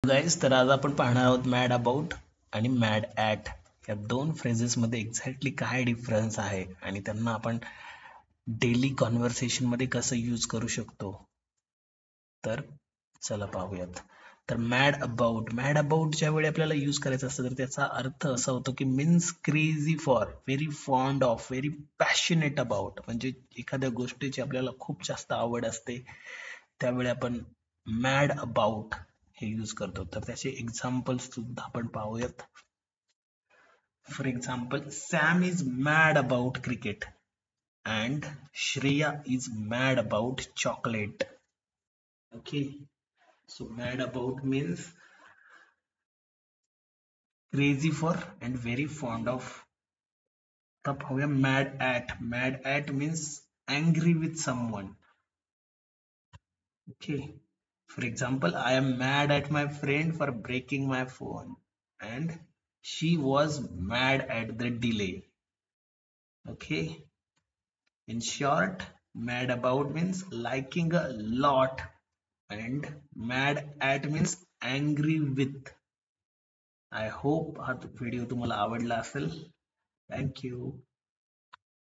Guys, तर आज आपण पाहणार आहोत मॅड अबाउट आणि मॅड ॲट या दोन फ्रेजेस मध्ये एक्झॅक्टली काय डिफरन्स आहे आणि त्यांना आपण डेली कॉन्व्हर्सेशन मध्ये कसं यूज करू शकतो. तर चला पाहूयात. तर मॅड अबाउट ज्या वेळी आपल्याला यूज करायचं असतं तर त्याचा अर्थ असा होतो की means crazy for, very fond of, very passionate about. म्हणजे एखाद्या गोष्टीची आपल्याला खूप जास्त आवड असते त्यावेळी आपण मॅड अबाउट हे यूज करतो. तर त्याचे एक्झाम्पल्स सुद्धा आपण पाहूयात. For example, Sam is mad about cricket and Shreya is mad about chocolate. Okay, so mad about means crazy for and very fond of. आता पाहूया mad at. Mad at means angry with someone. Okay. For example, I am mad at my friend for breaking my phone, and she was mad at the delay. Okay. In short, mad about means liking a lot, and mad at means angry with. I hope हा video तुम्हाला आवडला असेल. Thank you.